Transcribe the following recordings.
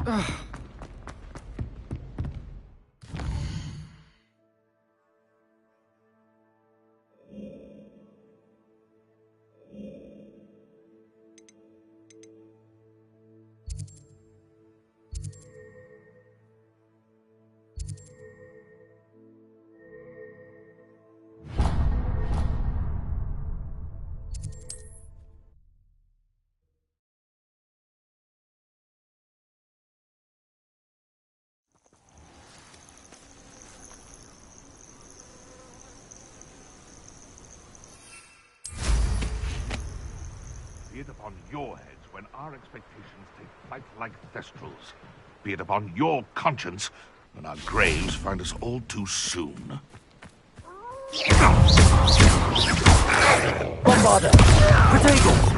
Be it upon your heads when our expectations take flight like thestrals. Be it upon your conscience when our graves find us all too soon. Bombarder! Protego!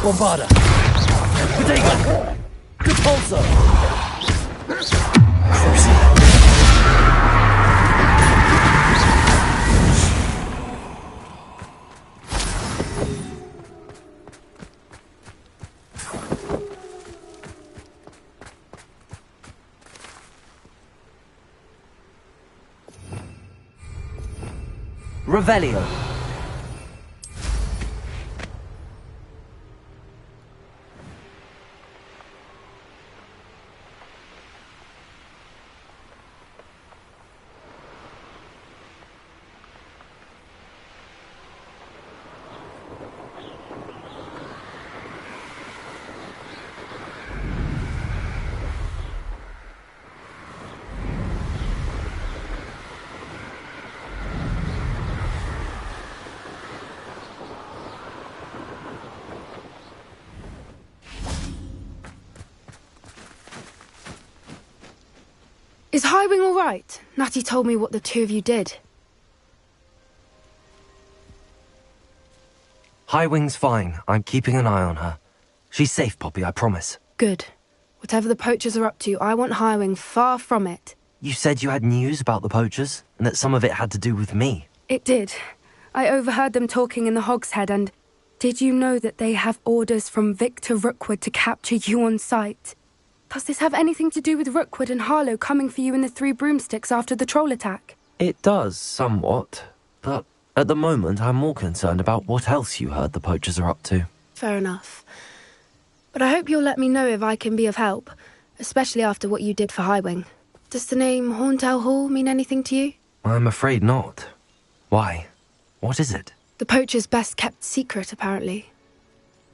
Bombarder! Protego! Repulsor! Revelio. Is Highwing all right? Natty told me what the two of you did. Highwing's fine. I'm keeping an eye on her. She's safe, Poppy, I promise. Good. Whatever the poachers are up to, I want Highwing far from it. You said you had news about the poachers, and that some of it had to do with me. It did. I overheard them talking in the Hogshead, and did you know that they have orders from Victor Rookwood to capture you on sight? Does this have anything to do with Rookwood and Harlow coming for you in the Three Broomsticks after the troll attack? It does, somewhat. But at the moment, I'm more concerned about what else you heard the poachers are up to. Fair enough. But I hope you'll let me know if I can be of help, especially after what you did for Highwing. Does the name Horntail Hall mean anything to you? I'm afraid not. Why? What is it? The poachers' best-kept secret, apparently.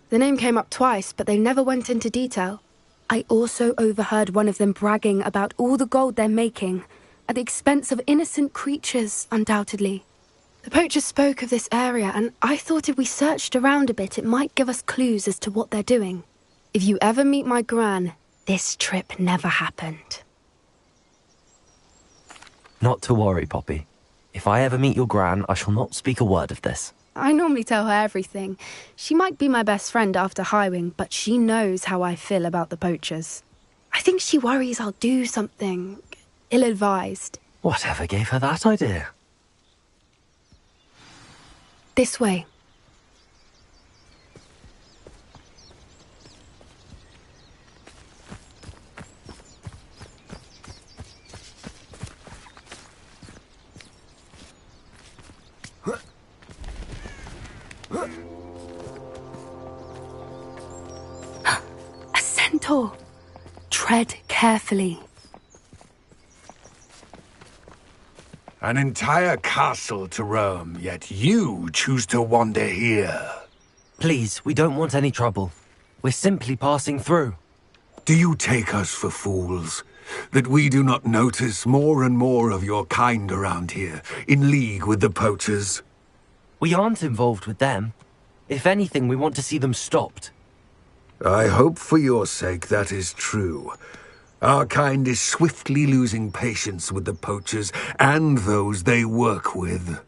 The name came up twice, but they never went into detail. I also overheard one of them bragging about all the gold they're making, at the expense of innocent creatures, undoubtedly. The poachers spoke of this area, and I thought if we searched around a bit, it might give us clues as to what they're doing. If you ever meet my gran, this trip never happened. Not to worry, Poppy. If I ever meet your gran, I shall not speak a word of this. I normally tell her everything. She might be my best friend after Highwing, but she knows how I feel about the poachers. I think she worries I'll do something ill-advised. Whatever gave her that idea? This way. A centaur. Tread carefully. An entire castle to roam, yet you choose to wander here. Please, we don't want any trouble. We're simply passing through. Do you take us for fools? That we do not notice more and more of your kind around here, in league with the poachers? We aren't involved with them. If anything, we want to see them stopped. I hope for your sake that is true. Our kind is swiftly losing patience with the poachers and those they work with.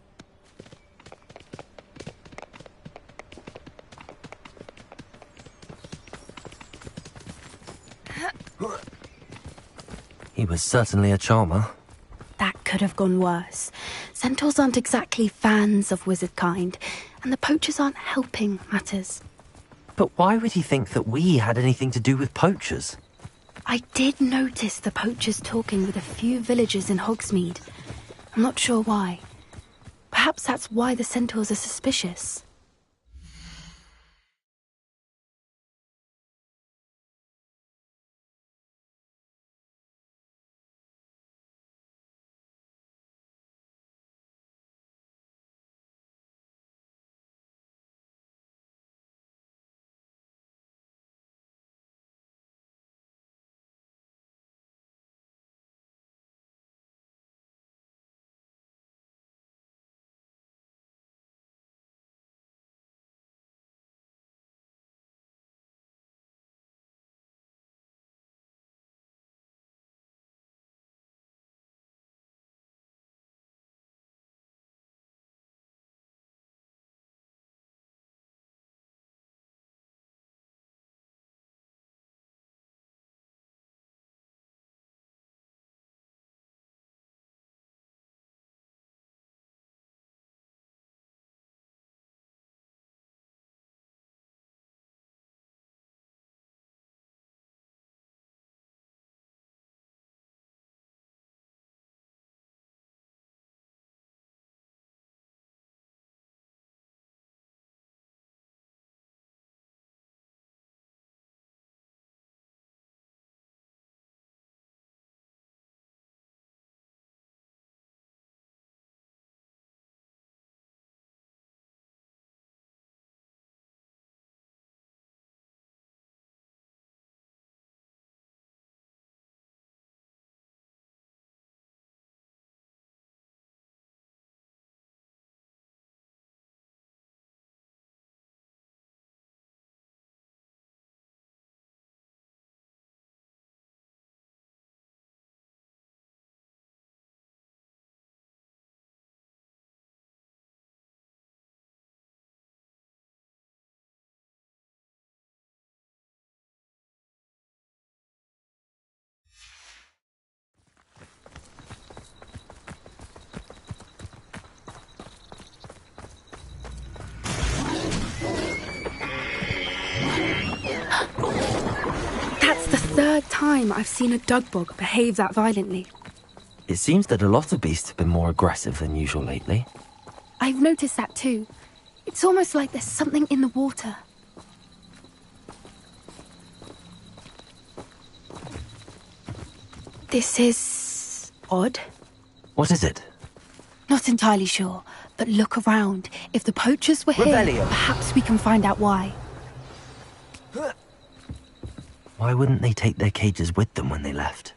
He was certainly a charmer. That could have gone worse. Centaurs aren't exactly fans of wizard kind, and the poachers aren't helping matters. But why would he think that we had anything to do with poachers? I did notice the poachers talking with a few villagers in Hogsmeade. I'm not sure why. Perhaps that's why the centaurs are suspicious. That's the third time I've seen a dugbog behave that violently. It seems that a lot of beasts have been more aggressive than usual lately. I've noticed that too. It's almost like there's something in the water. This is odd. What is it? Not entirely sure, but look around. If the poachers were here, Rebellion. perhaps we can find out why. Why wouldn't they take their cages with them when they left?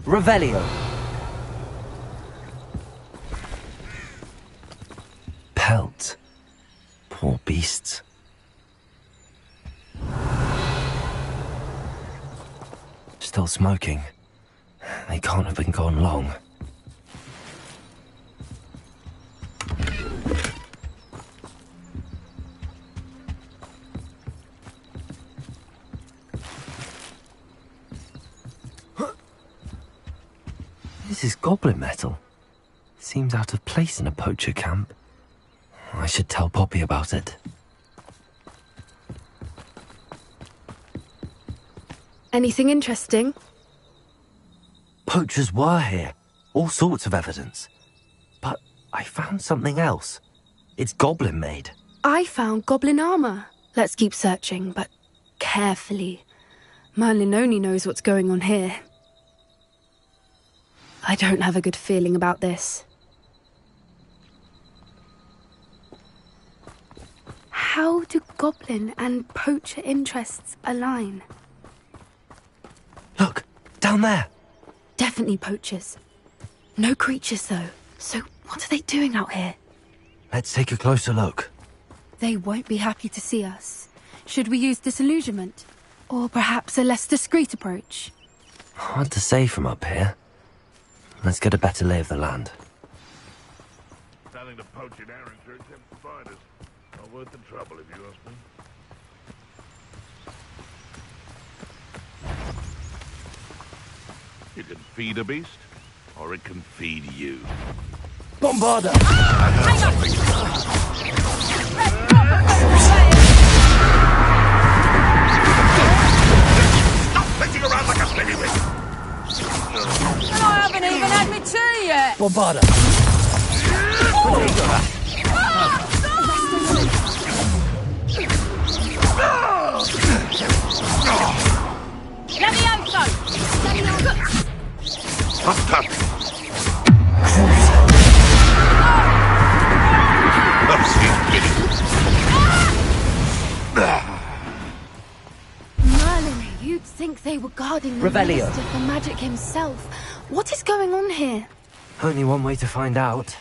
Revelio. Pelt. Poor beasts. Still smoking. They can't have been gone long. This is goblin metal. Seems out of place in a poacher camp. I should tell Poppy about it. Anything interesting? Poachers were here. All sorts of evidence. But I found something else. It's goblin made. I found goblin armor. Let's keep searching, but carefully. Merlin only knows what's going on here. I don't have a good feeling about this. How do goblin and poacher interests align? Look, down there. Definitely poachers. No creatures, though. So what are they doing out here? Let's take a closer look. They won't be happy to see us. Should we use disillusionment? Or perhaps a less discreet approach? Hard to say from up here. Let's get a better lay of the land. Selling the poaching errands are attempt to find us. Not worth the trouble, if you ask me. You can feed a beast, or it can feed you. Bombarder! Stop flitting around like a spinny wheel! And I haven't even had my tea yet! Bombarder! Bastard! Merlin, you'd think they were guarding the Revelio. Minister for Magic himself. What is going on here? Only one way to find out.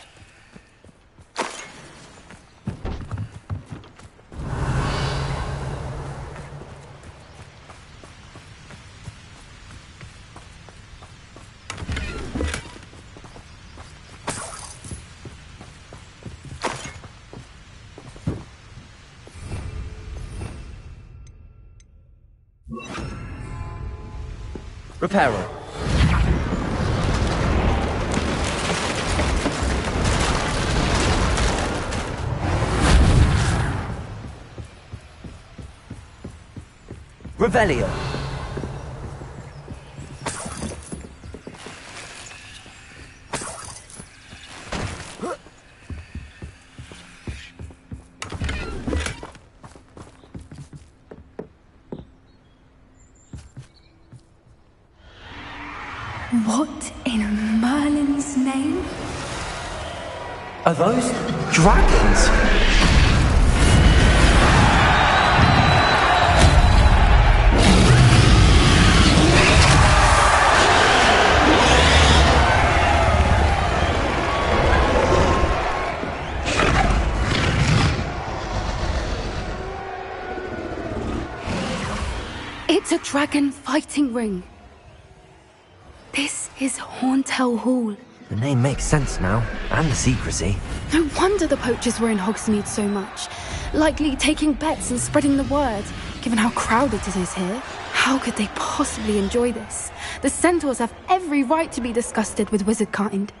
Reparo. Revelio. What in Merlin's name? Are those dragons? It's a dragon fighting ring. This is Horntail Hall. The name makes sense now, and the secrecy. No wonder the poachers were in Hogsmeade so much. Likely taking bets and spreading the word, given how crowded it is here. How could they possibly enjoy this? The centaurs have every right to be disgusted with wizard kind.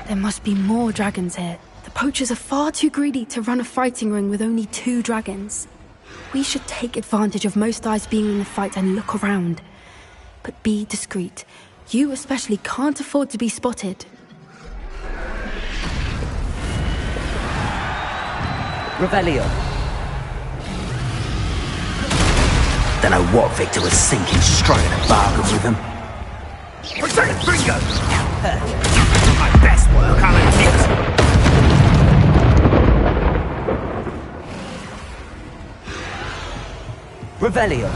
There must be more dragons here. The poachers are far too greedy to run a fighting ring with only 2 dragons. We should take advantage of most eyes being in the fight and look around. But be discreet. You especially can't afford to be spotted. Revelio. Don't know what Victor was thinking, striking a bargain with them. Protect Bingo! My best work, I'll admit. Revelio.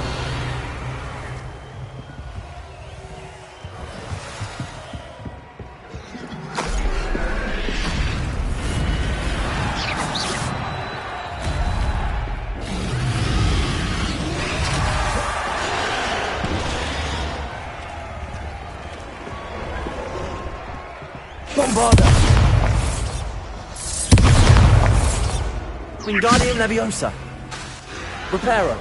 Vada. Wingardium Leviosa. Reparo.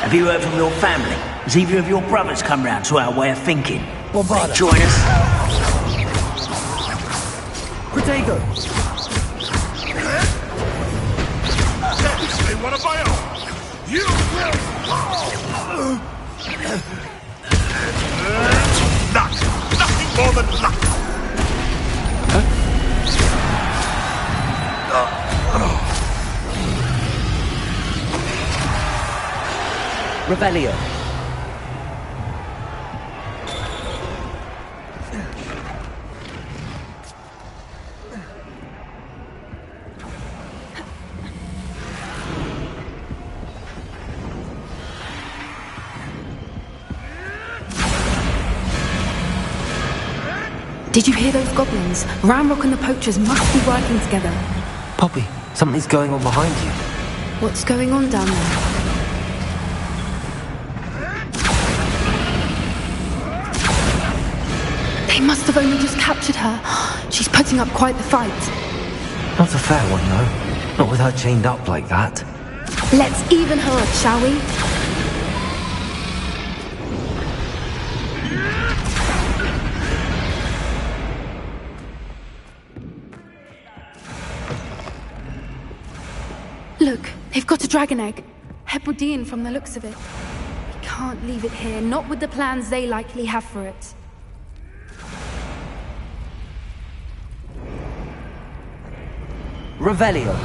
Have you heard from your family? Has either of your brothers come round to our way of thinking? What about They join us? Protego! They want to buy off. You will fall. Luck. Nothing more than luck. Revelio. Did you hear those goblins? Ramrock and the poachers must be working together. Poppy, something's going on behind you. What's going on down there? They must have only just captured her. She's putting up quite the fight. Not a fair one, though. Not with her chained up like that. Let's even her up, shall we? Look, they've got a dragon egg. Hebridean from the looks of it. We can't leave it here, not with the plans they likely have for it. Revelio.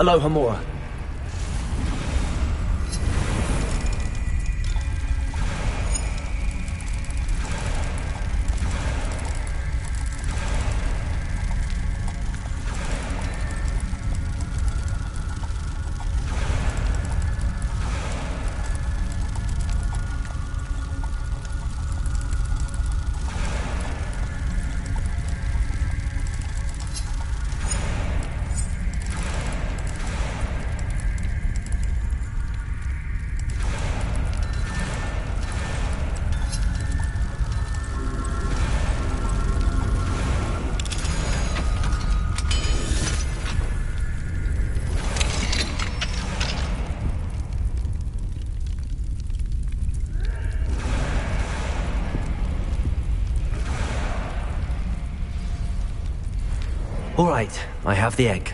Aloha Mora. All right, I have the egg.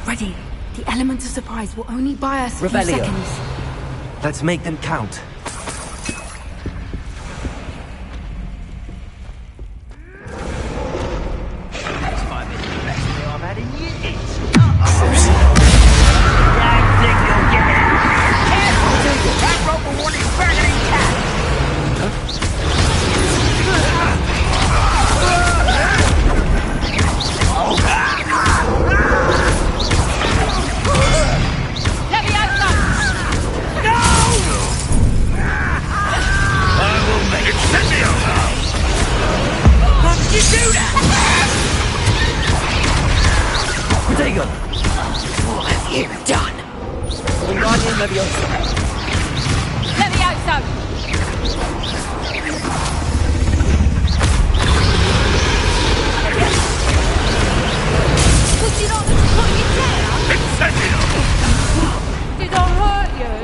Ready. The element of surprise will only buy us a few Revelio. seconds. Let's make them count. Protego. What have you done? Wingardium Leviosa. Levioso! Would you not put your down? Incendio! Did I hurt you?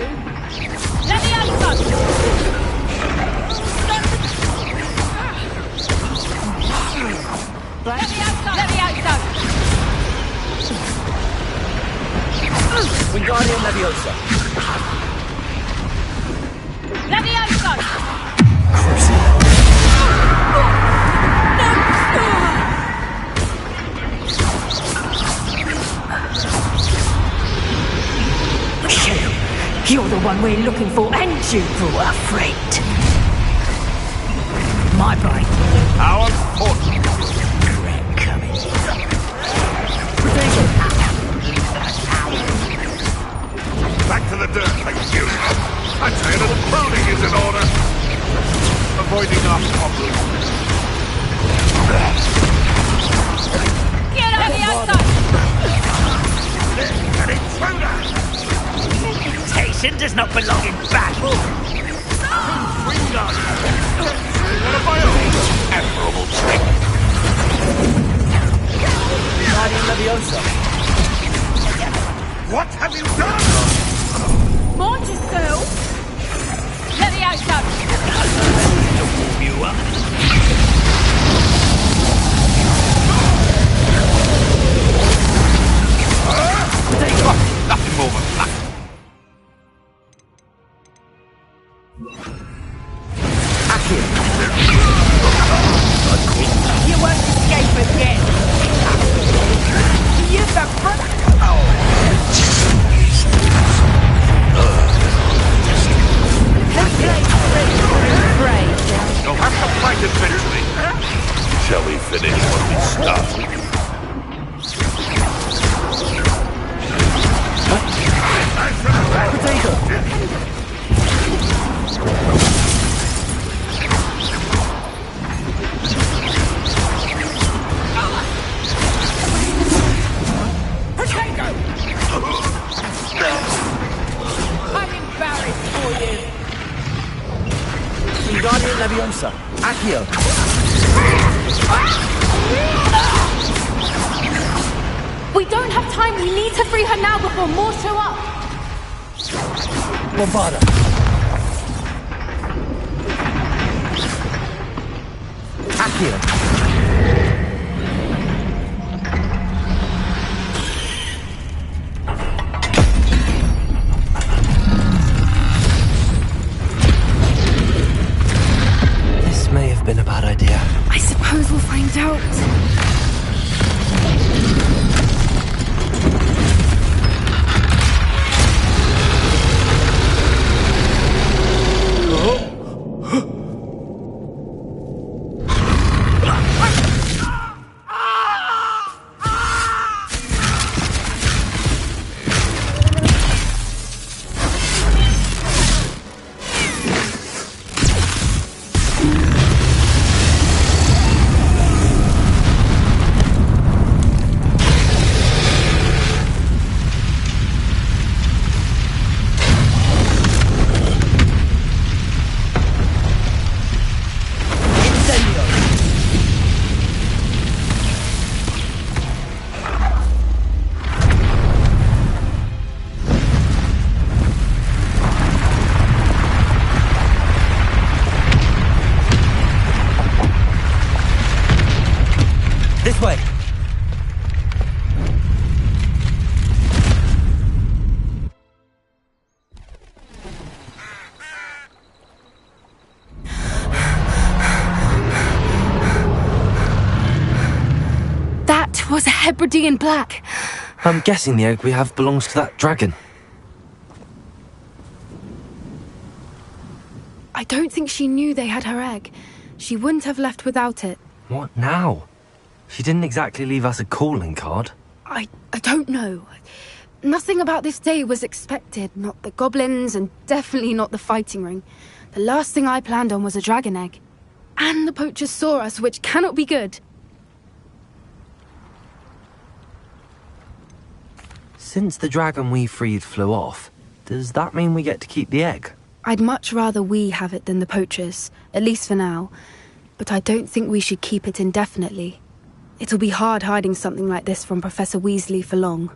Levioso! Levioso! Wingardium Leviosa. Levioso! You're the one we're looking for, and you brought a friend. My brain. How unfortunate. Friend coming. Back to the dirt, thank you. I'd say a little pruning is in order. Avoiding our problems. Get on the outside! An intruder! Reputation does not belong in battle. One of my own admirable strength. What have you done? Mind yourself! Let the outside! You up? Nothing more than flat. You won't escape again! You're the brother! You'll have to fight eventually. Shall we finish what we started? I'm embarrassed for you! Wingardium Leviosa. Accio. We don't have time. We need to free her now before more show up. Bombarda. Accio. This may have been a bad idea. I suppose we'll find out. This way. That was a Hebridean black. I'm guessing the egg we have belongs to that dragon. I don't think she knew they had her egg. She wouldn't have left without it. What now? She didn't exactly leave us a calling card. I don't know. Nothing about this day was expected. Not the goblins, and definitely not the fighting ring. The last thing I planned on was a dragon egg. And the poachers saw us, which cannot be good. Since the dragon we freed flew off, does that mean we get to keep the egg? I'd much rather we have it than the poachers, at least for now. But I don't think we should keep it indefinitely. It'll be hard hiding something like this from Professor Weasley for long.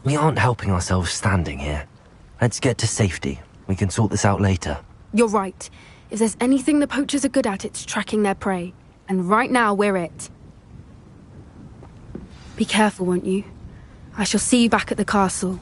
We aren't helping ourselves standing here. Let's get to safety. We can sort this out later. You're right. If there's anything the poachers are good at, it's tracking their prey. And right now, we're it. Be careful, won't you? I shall see you back at the castle.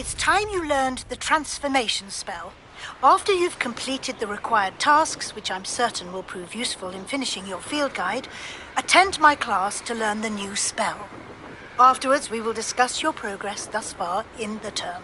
It's time you learned the transformation spell. After you've completed the required tasks, which I'm certain will prove useful in finishing your field guide, attend my class to learn the new spell. Afterwards, we will discuss your progress thus far in the term.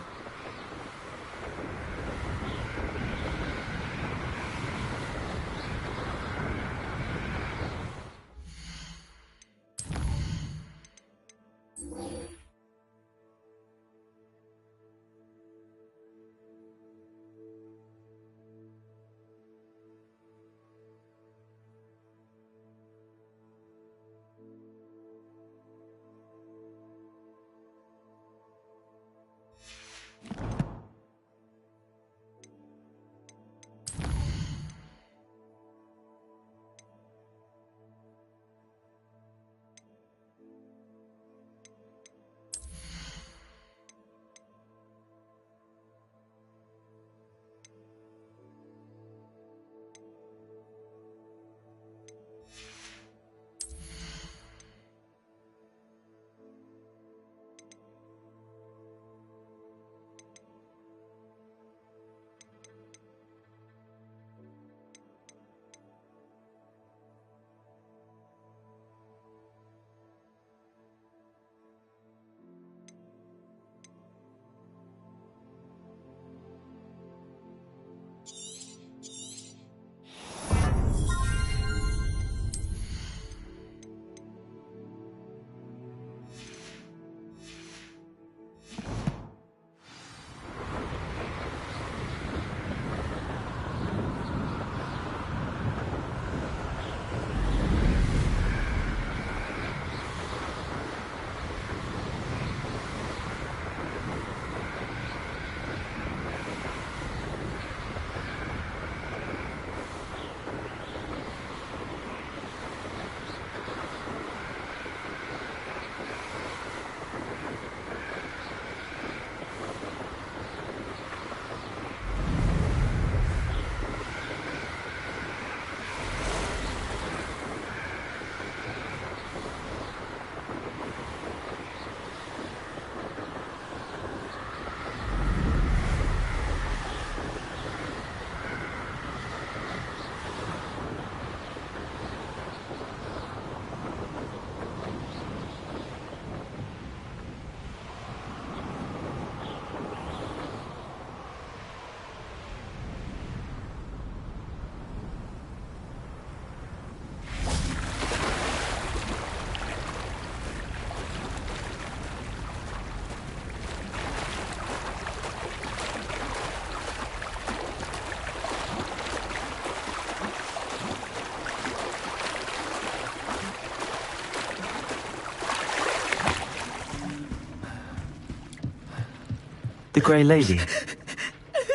The Grey Lady.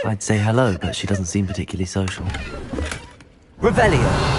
I'd say hello, but she doesn't seem particularly social. Revelio.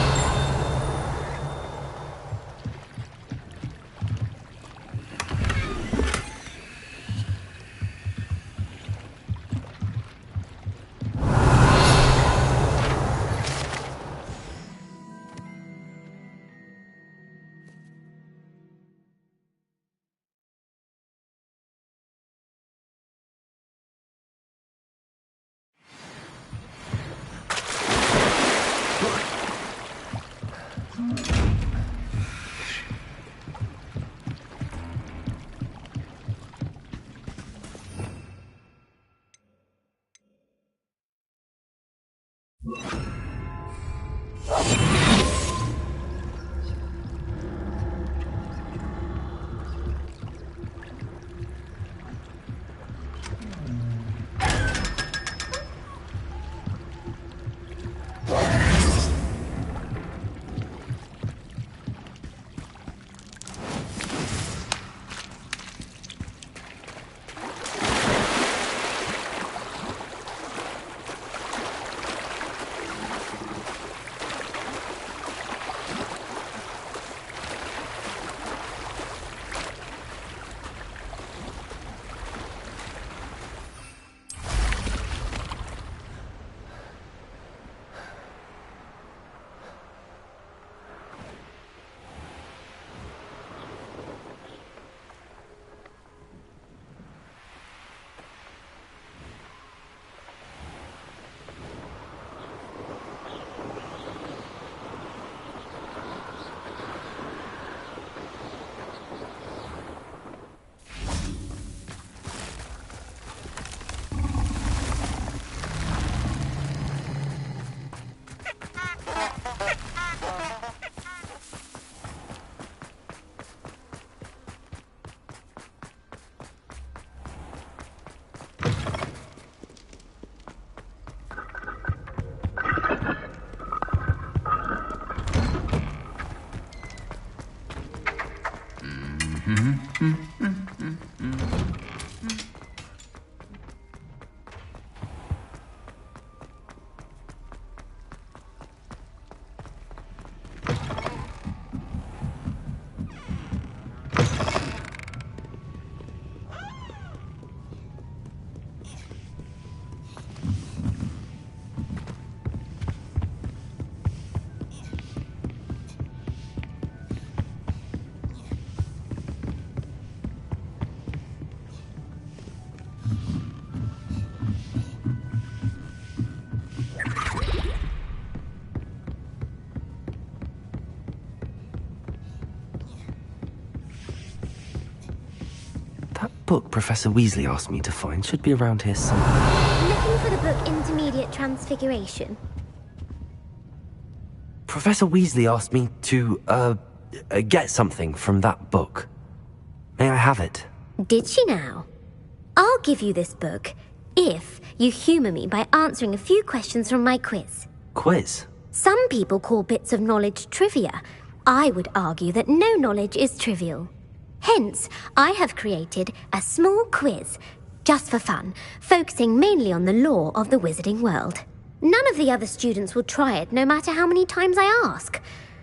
book Professor Weasley asked me to find should be around here somewhere. Looking for the book Intermediate Transfiguration? Professor Weasley asked me to, get something from that book. May I have it? Did she now? I'll give you this book if you humour me by answering a few questions from my quiz. Quiz? Some people call bits of knowledge trivia. I would argue that no knowledge is trivial. Hence, I have created a small quiz, just for fun, focusing mainly on the lore of the wizarding world. None of the other students will try it, no matter how many times I ask.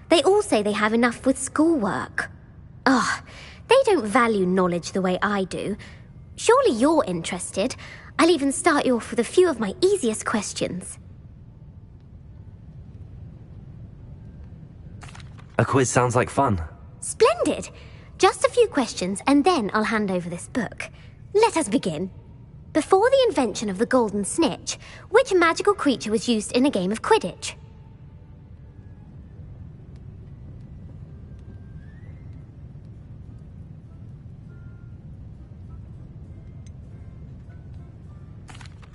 They all say they have enough with schoolwork. They don't value knowledge the way I do. Surely you're interested. I'll even start you off with a few of my easiest questions. A quiz sounds like fun. Splendid! Just a few questions, and then I'll hand over this book. Let us begin. Before the invention of the golden snitch, which magical creature was used in a game of Quidditch?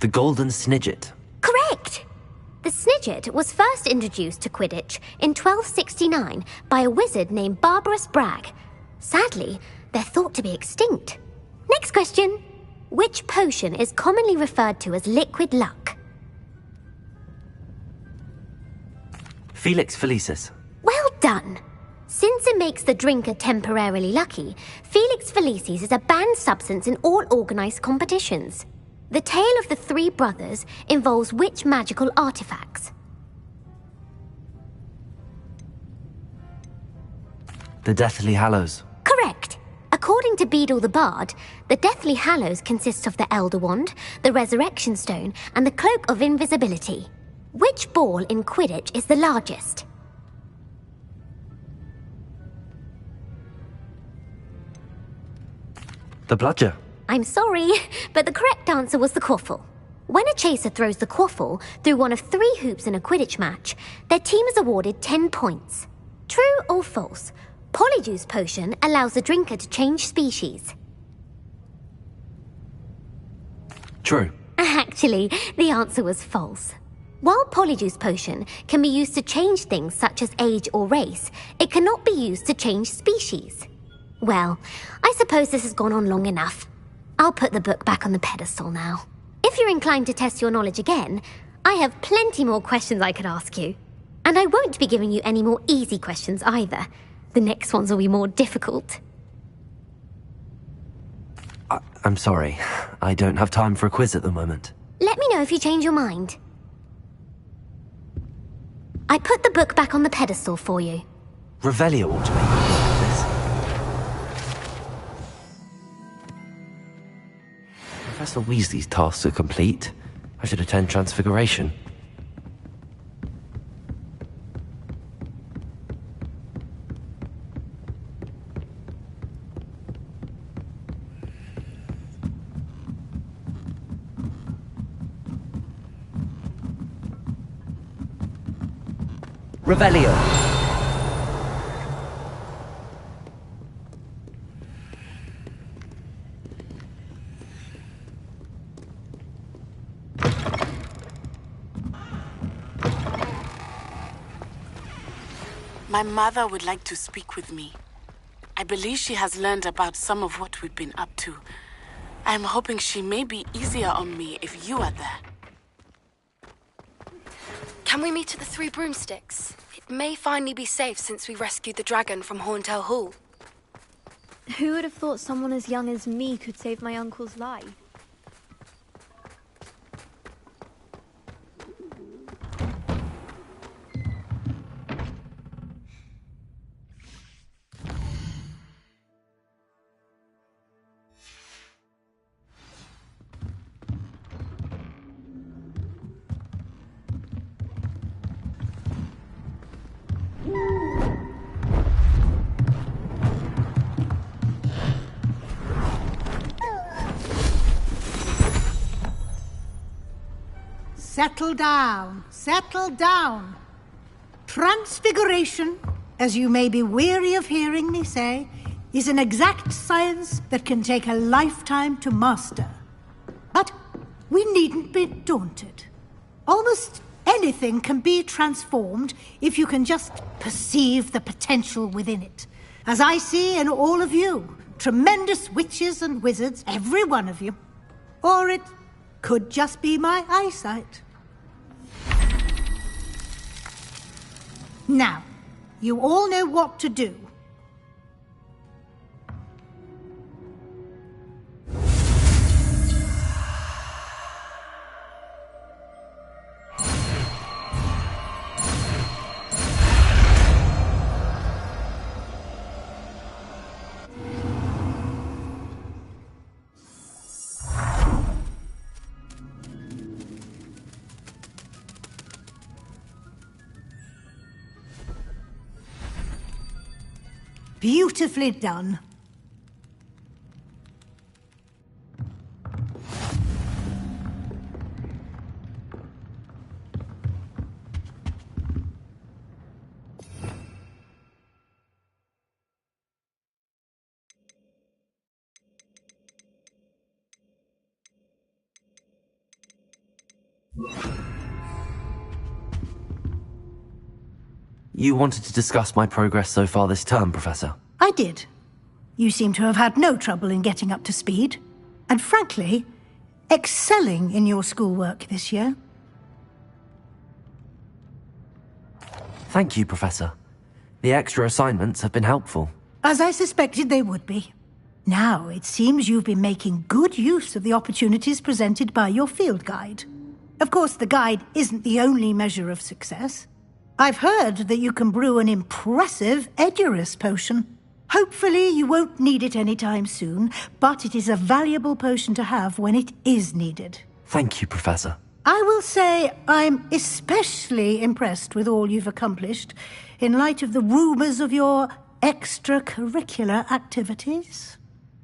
The golden snidget. Correct! The snidget was first introduced to Quidditch in 1269 by a wizard named Barbarous Bragg. Sadly, they're thought to be extinct. Next question. Which potion is commonly referred to as liquid luck? Felix Felicis. Well done! Since it makes the drinker temporarily lucky, Felix Felicis is a banned substance in all organised competitions. The tale of the three brothers involves which magical artifacts? The Deathly Hallows. Correct. According to Beadle the Bard, the Deathly Hallows consists of the Elder Wand, the Resurrection Stone, and the Cloak of Invisibility. Which ball in Quidditch is the largest? The Bludger. I'm sorry, but the correct answer was the quaffle. When a chaser throws the quaffle through one of 3 hoops in a Quidditch match, their team is awarded 10 points. True or false? Polyjuice potion allows the drinker to change species. True. Actually, the answer was false. While Polyjuice potion can be used to change things such as age or race, it cannot be used to change species. Well, I suppose this has gone on long enough. I'll put the book back on the pedestal now. If you're inclined to test your knowledge again, I have plenty more questions I could ask you. And I won't be giving you any more easy questions either. The next ones will be more difficult. I'm sorry. I don't have time for a quiz at the moment. Let me know if you change your mind. I put the book back on the pedestal for you. Revelio ought to make this. Professor Weasley's tasks are complete. I should attend Transfiguration. Revelio. My mother would like to speak with me. I believe she has learned about some of what we've been up to. I'm hoping she may be easier on me if you are there. Can we meet at the Three Broomsticks? It may finally be safe since we rescued the dragon from Horntail Hall. Who would have thought someone as young as me could save my uncle's life? Settle down, settle down. Transfiguration, as you may be weary of hearing me say, is an exact science that can take a lifetime to master. But we needn't be daunted. Almost anything can be transformed if you can just perceive the potential within it. As I see in all of you, tremendous witches and wizards, every one of you. Or it could just be my eyesight. Now, you all know what to do. Beautifully done. You wanted to discuss my progress so far this term, Professor? I did. You seem to have had no trouble in getting up to speed. And frankly, excelling in your schoolwork this year. Thank you, Professor. The extra assignments have been helpful. As I suspected they would be. Now, it seems you've been making good use of the opportunities presented by your field guide. Of course, the guide isn't the only measure of success. I've heard that you can brew an impressive Edurus potion. Hopefully you won't need it anytime soon, but it is a valuable potion to have when it is needed. Thank you, Professor. I will say I'm especially impressed with all you've accomplished in light of the rumours of your extracurricular activities.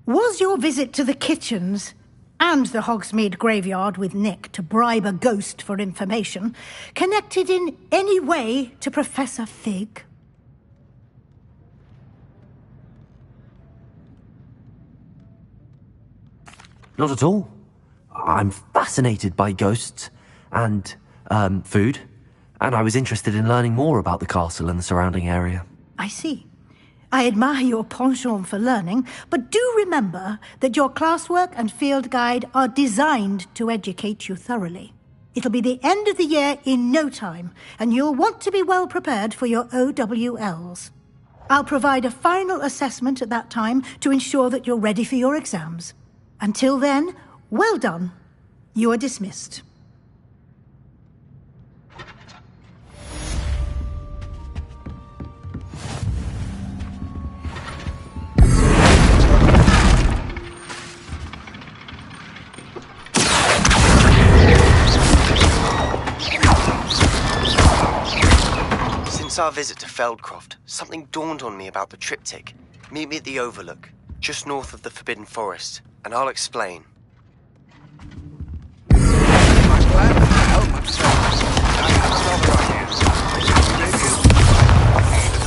Was your visit to the kitchens and the Hogsmeade graveyard with Nick to bribe a ghost for information connected in any way to Professor Fig? Not at all. I'm fascinated by ghosts and, food, and I was interested in learning more about the castle and the surrounding area. I see. I admire your penchant for learning, but do remember that your classwork and field guide are designed to educate you thoroughly. It'll be the end of the year in no time, and you'll want to be well prepared for your OWLs. I'll provide a final assessment at that time to ensure that you're ready for your exams. Until then, well done. You are dismissed. Since our visit to Feldcroft, something dawned on me about the triptych. Meet me at the Overlook, just north of the Forbidden Forest, and I'll explain. There's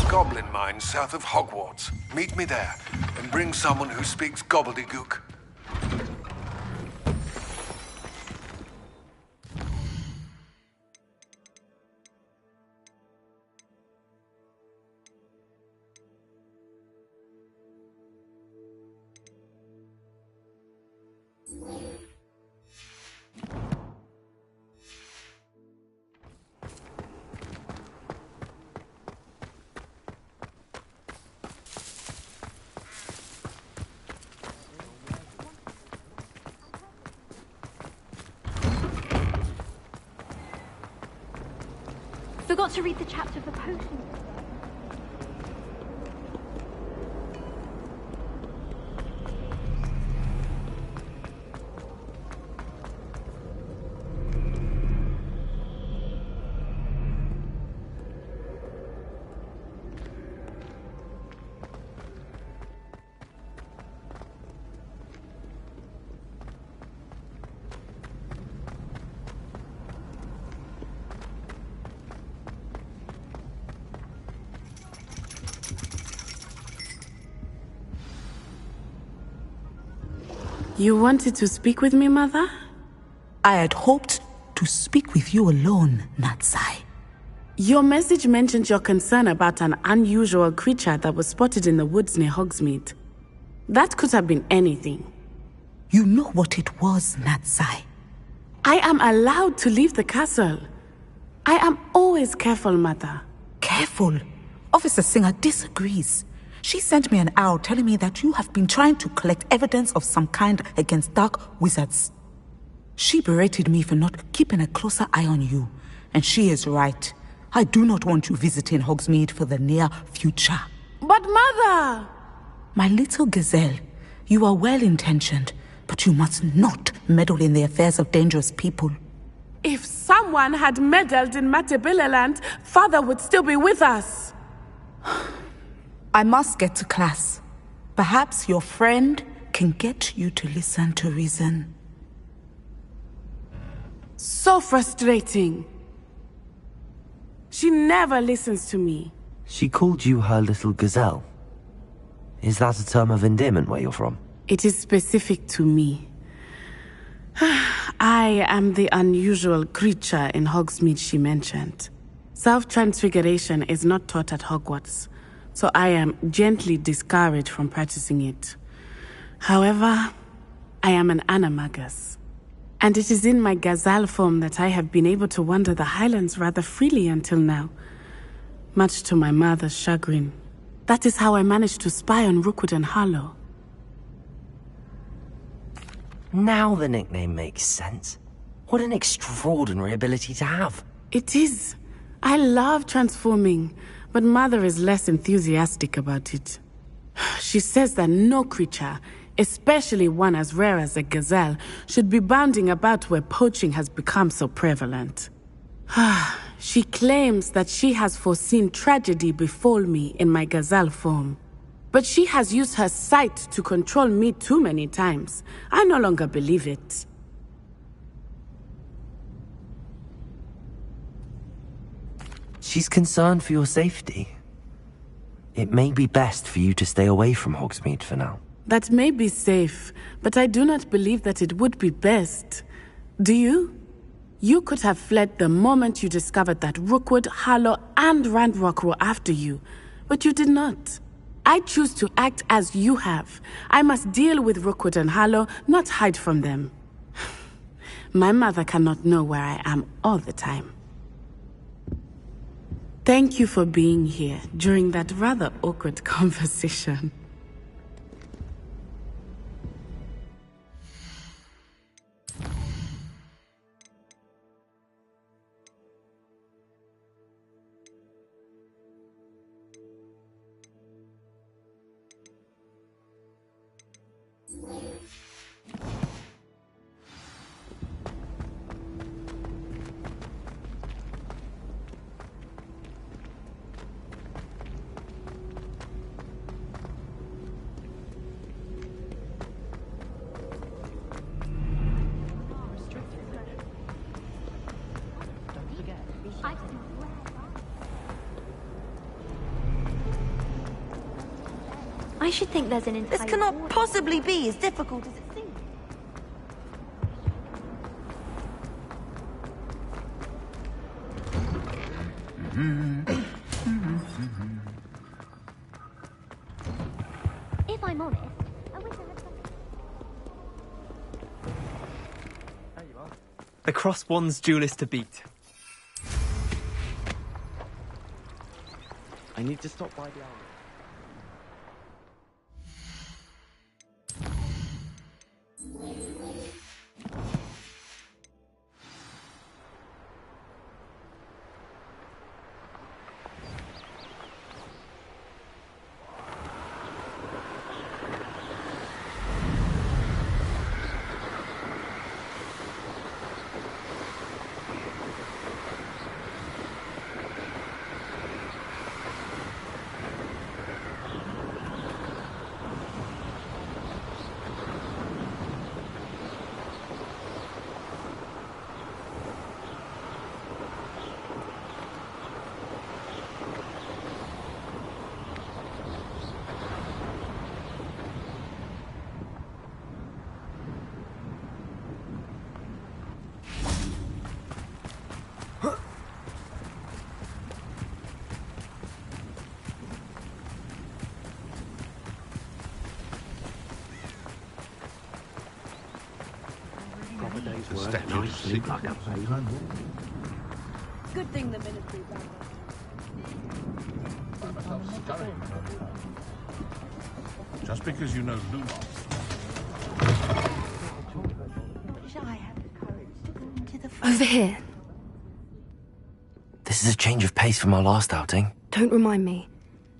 a goblin mine south of Hogwarts. Meet me there, and bring someone who speaks gobbledygook. Forgot to read the chapter for potions. You wanted to speak with me, Mother? I had hoped to speak with you alone, Natsai. Your message mentioned your concern about an unusual creature that was spotted in the woods near Hogsmeade. That could have been anything. You know what it was, Natsai. I am allowed to leave the castle. I am always careful, Mother. Careful? Officer Singer disagrees. She sent me an owl telling me that you have been trying to collect evidence of some kind against dark wizards. She berated me for not keeping a closer eye on you, and she is right. I do not want you visiting Hogsmeade for the near future. But Mother! My little gazelle, you are well-intentioned, but you must not meddle in the affairs of dangerous people. If someone had meddled in Matabeleland, Father would still be with us. I must get to class. Perhaps your friend can get you to listen to reason. So frustrating. She never listens to me. She called you her little gazelle. Is that a term of endearment where you're from? It is specific to me. I am the unusual creature in Hogsmeade she mentioned. Self-transfiguration is not taught at Hogwarts, so I am gently discouraged from practicing it. However, I am an animagus, and it is in my gazelle form that I have been able to wander the Highlands rather freely until now, much to my mother's chagrin. That is how I managed to spy on Rookwood and Harlow. Now the nickname makes sense. What an extraordinary ability to have. It is. I love transforming, but Mother is less enthusiastic about it. She says that no creature, especially one as rare as a gazelle, should be bounding about where poaching has become so prevalent. She claims that she has foreseen tragedy befall me in my gazelle form. But she has used her sight to control me too many times. I no longer believe it. She's concerned for your safety. It may be best for you to stay away from Hogsmeade for now. That may be safe, but I do not believe that it would be best. Do you? You could have fled the moment you discovered that Rookwood, Harlow, and Ranrock were after you, but you did not. I choose to act as you have. I must deal with Rookwood and Harlow, not hide from them. My mother cannot know where I am all the time. Thank you for being here during that rather awkward conversation. I should think there's an entire... This cannot possibly be as difficult as it seems. If I'm honest, I wish I had something... There you are. The Crosswands duelist to beat. I need to stop by the hour. day's work, nice sleep like a baby. Good thing the military Just because you know Lumos. Over here. This is a change of pace from our last outing. Don't remind me.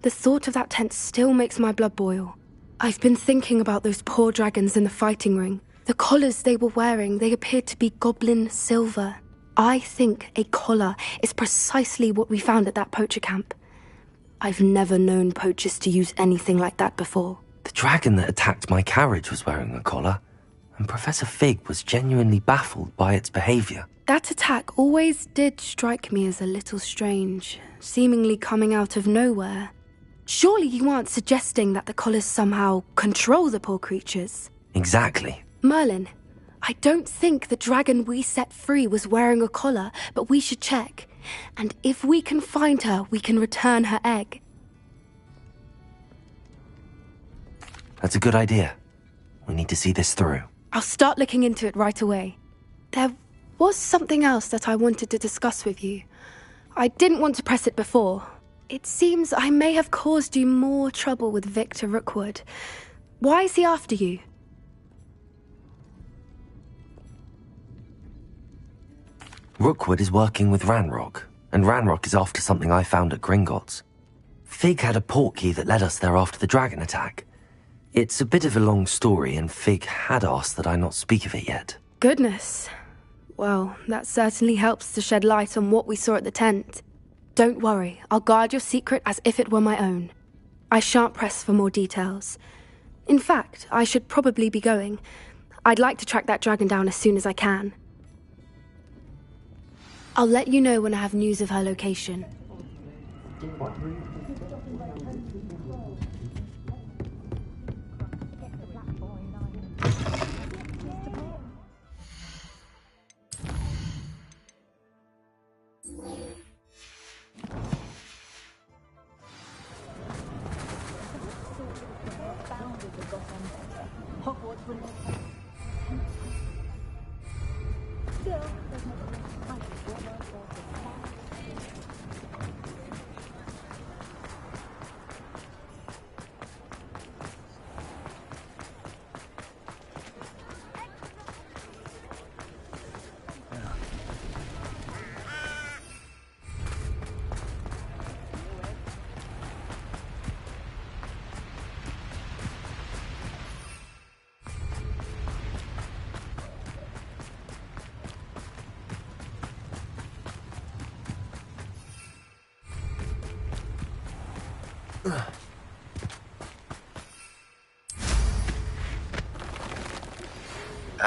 The thought of that tent still makes my blood boil. I've been thinking about those poor dragons in the fighting ring. The collars they were wearing, they appeared to be goblin silver. I think a collar is precisely what we found at that poacher camp. I've never known poachers to use anything like that before. The dragon that attacked my carriage was wearing a collar, and Professor Fig was genuinely baffled by its behavior. That attack always did strike me as a little strange, seemingly coming out of nowhere. Surely you aren't suggesting that the collars somehow control the poor creatures? Exactly. Merlin, I don't think the dragon we set free was wearing a collar, but we should check. And if we can find her, we can return her egg. That's a good idea. We need to see this through. I'll start looking into it right away. There was something else that I wanted to discuss with you. I didn't want to press it before. It seems I may have caused you more trouble with Victor Rookwood. Why is he after you? Rookwood is working with Ranrock, and Ranrock is after something I found at Gringotts. Fig had a portkey that led us there after the dragon attack. It's a bit of a long story, and Fig had asked that I not speak of it yet. Goodness. Well, that certainly helps to shed light on what we saw at the tent. Don't worry, I'll guard your secret as if it were my own. I shan't press for more details. In fact, I should probably be going. I'd like to track that dragon down as soon as I can. I'll let you know when I have news of her location.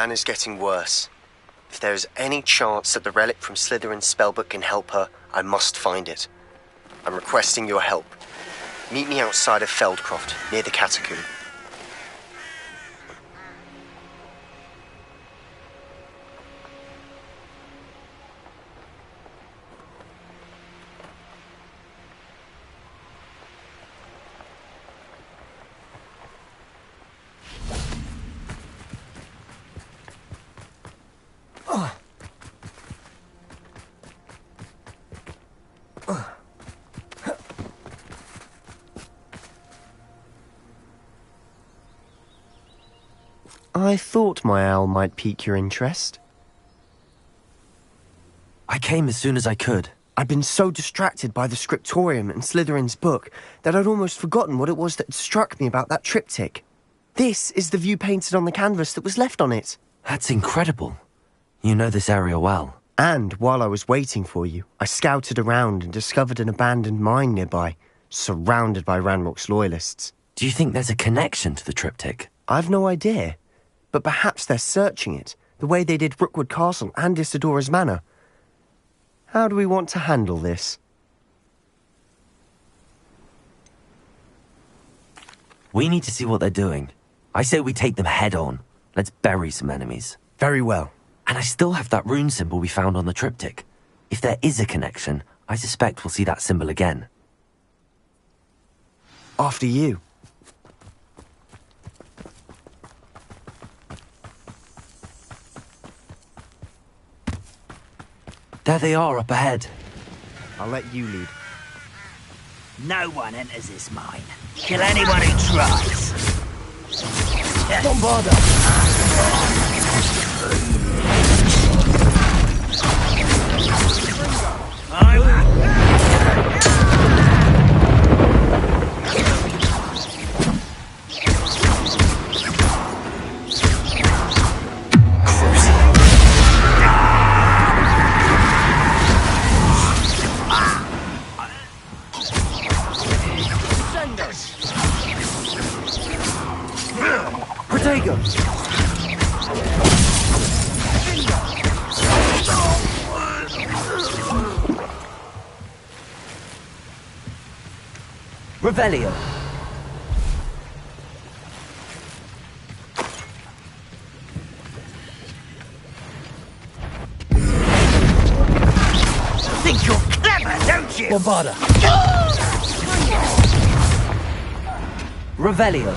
Anna's getting worse. If there is any chance that the relic from Slytherin's spellbook can help her, I must find it. I'm requesting your help. Meet me outside of Feldcroft, near the catacomb. I thought my owl might pique your interest. I came as soon as I could. I'd been so distracted by the scriptorium and Slytherin's book that I'd almost forgotten what it was that struck me about that triptych. This is the view painted on the canvas that was left on it. That's incredible. You know this area well. And while I was waiting for you, I scouted around and discovered an abandoned mine nearby, surrounded by Ranrock's loyalists. Do you think there's a connection to the triptych? I've no idea. But perhaps they're searching it, the way they did Rookwood Castle and Isidora's Manor. How do we want to handle this? We need to see what they're doing. I say we take them head on. Let's bury some enemies. Very well. And I still have that rune symbol we found on the triptych. If there is a connection, I suspect we'll see that symbol again. After you. There they are up ahead. I'll let you lead. No one enters this mine. Kill anyone who tries. Bombarder! Protego! Revelio! Think you're clever, don't you? Bombarda! Revelio!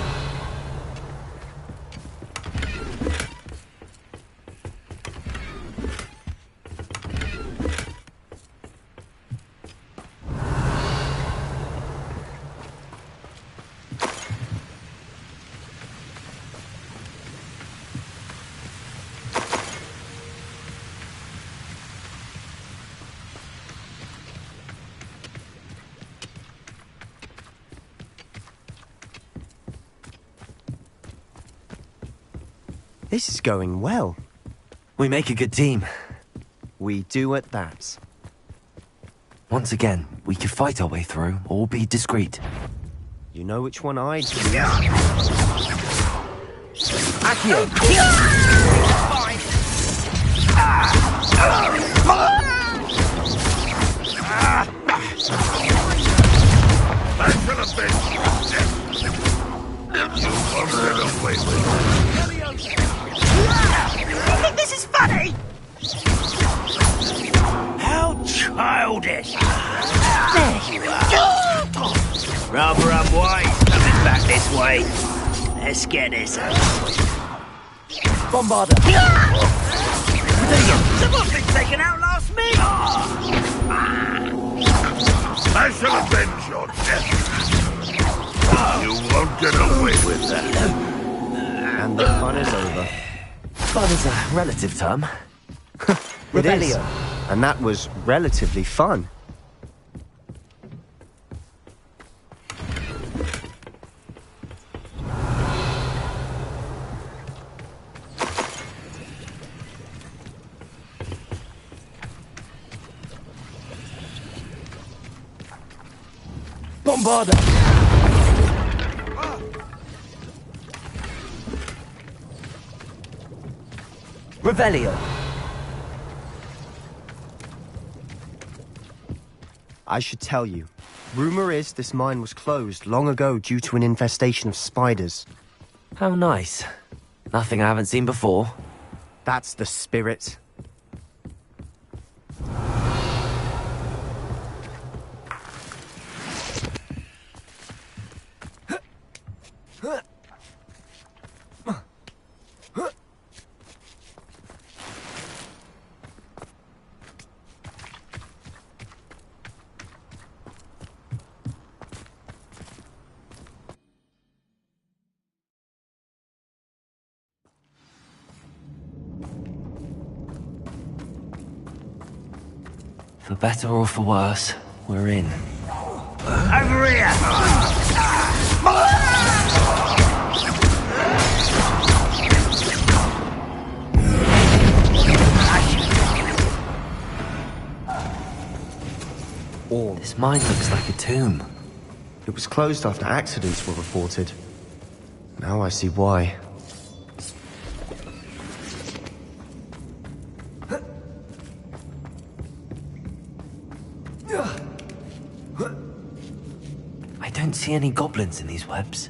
This is going well. We make a good team. We do at that. Once again, we could fight our way through, or be discreet. You know which one I'd do. Accio! I should have been. You won't get away with it. You think this is funny? How childish. There you are. Rather unwise coming back this way. Let's get this over. Bombarda! Someone's been taken out last minute. I shall avenge your death. You won't get away with that. And the fun is over. Fun is a relative term. It is. And that was relatively fun. Bombarda! Revelio! I should tell you. Rumor is this mine was closed long ago due to an infestation of spiders. How nice. Nothing I haven't seen before. That's the spirit. For better or for worse, we're in. Over here! This mine looks like a tomb. It was closed after accidents were reported. Now I see why. I don't see any goblins in these webs.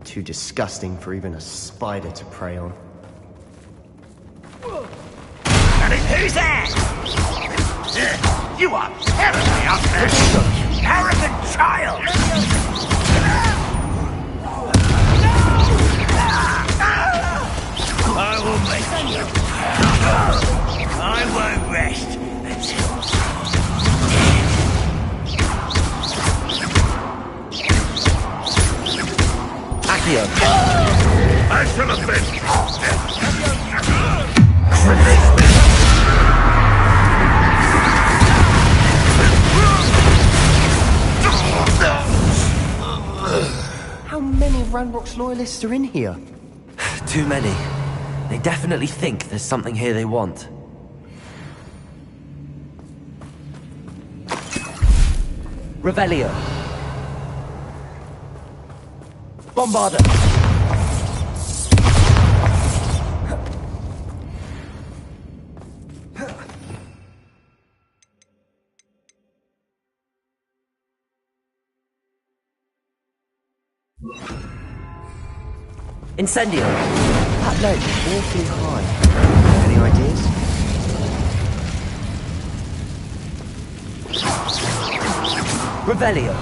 Too disgusting for even a spider to prey on. Who's there? You are terribly up there! Arrogant child! I will make you. I won't rest until Revelio! I shall have been. How many Ranrock's loyalists are in here? Too many. They definitely think there's something here they want. Revelio. Bombarda. Incendio. That ledge is awfully high. Any ideas? Revelio.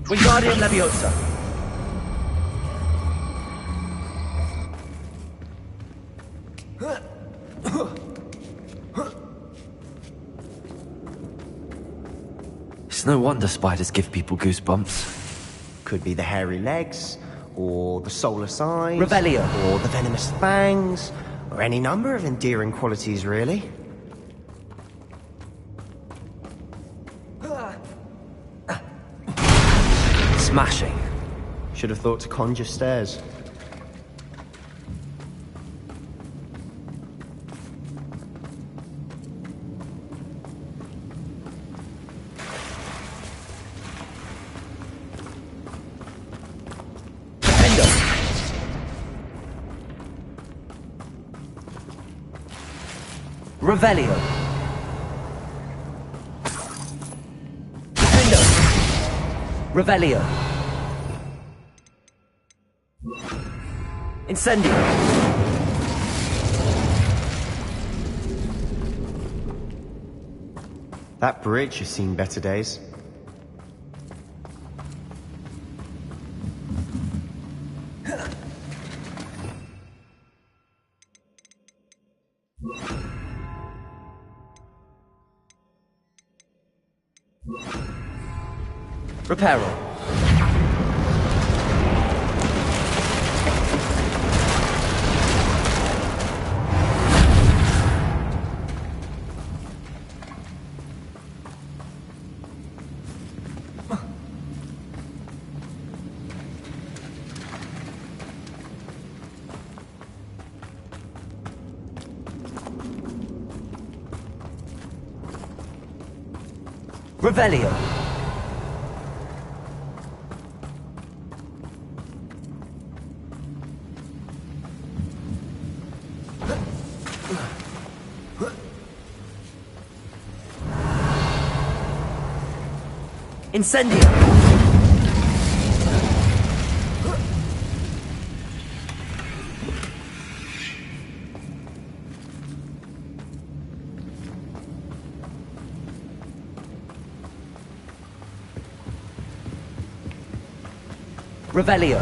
Wingardium Leviosa. It's no wonder spiders give people goosebumps. Could be the hairy legs, or the soulless eyes, Revelio, or the venomous fangs, or any number of endearing qualities, really. Smashing. Should have thought to conjure stairs. Revelio. Revelio. Incendio. That bridge has seen better days. Reparo. Revelio. Incendio. Revelio.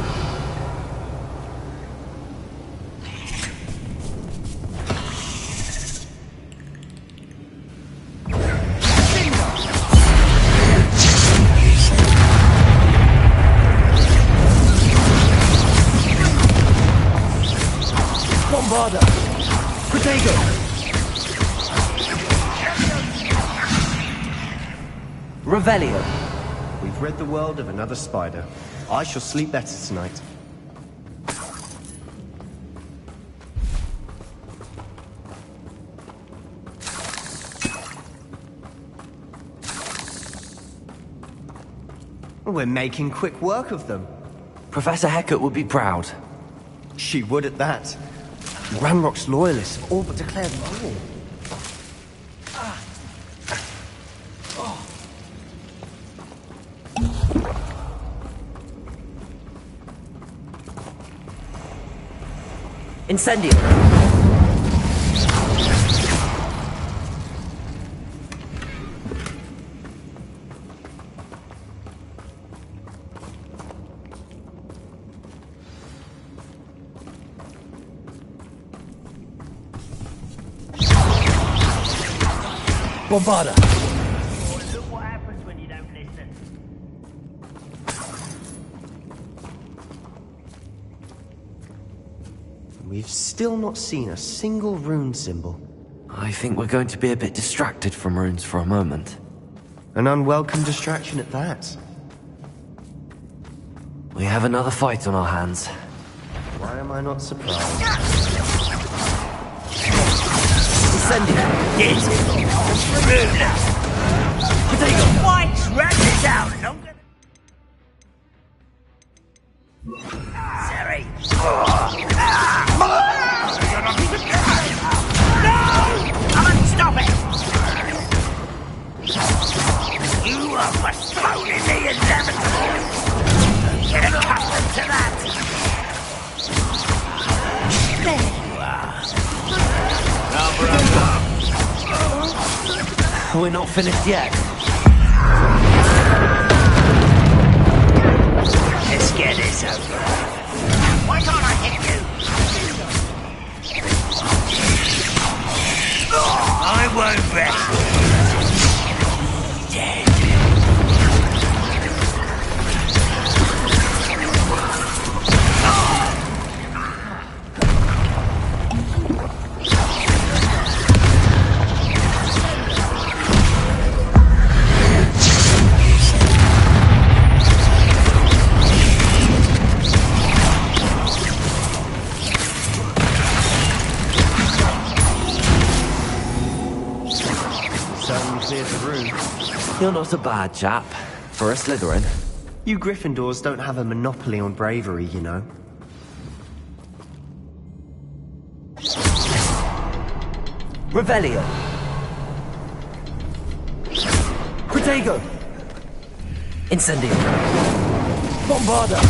Bombarda. Protego. Revelio. We've rid the world of another spider. I shall sleep better tonight. We're making quick work of them. Professor Hecat would be proud. She would at that. Ranrock's loyalists have all but declared war. Incendio! Bombarda! Look what happens when you don't listen. We've still not seen a single rune symbol. I think we're going to be a bit distracted from runes for a moment. An unwelcome distraction at that. We have another fight on our hands. Why am I not surprised? Incendio! Yes! Ruler! Potato! White! Rat this out! Longer Sorry! No! Come on, stop it! You are postponing the inevitable! Get accustomed to that! There you are! We're not finished yet. Let's get this over. Why can't I hit you? I won't rest. Dead. You're not a bad chap. For a Slytherin. You Gryffindors don't have a monopoly on bravery, you know. Revelio! Protego! Incendio! Bombarda!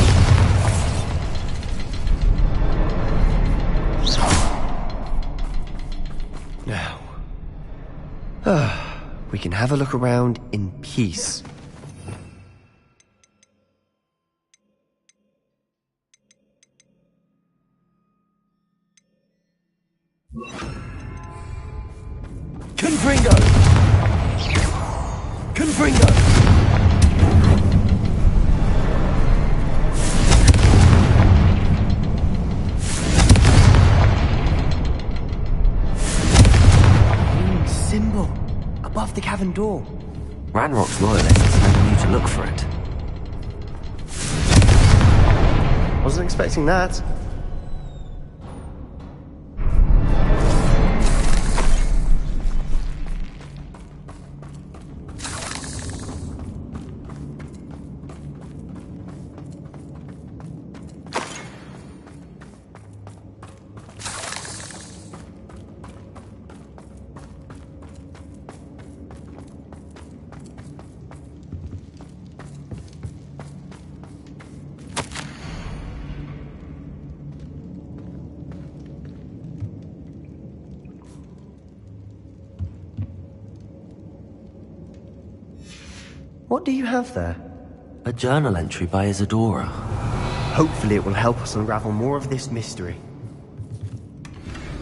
Now. We can have a look around in peace. Confringo! Confringo! Symbol above the cavern door. Ranrock's loyalists telling you to look for it. Wasn't expecting that. What do you have there? A journal entry by Isadora. Hopefully it will help us unravel more of this mystery.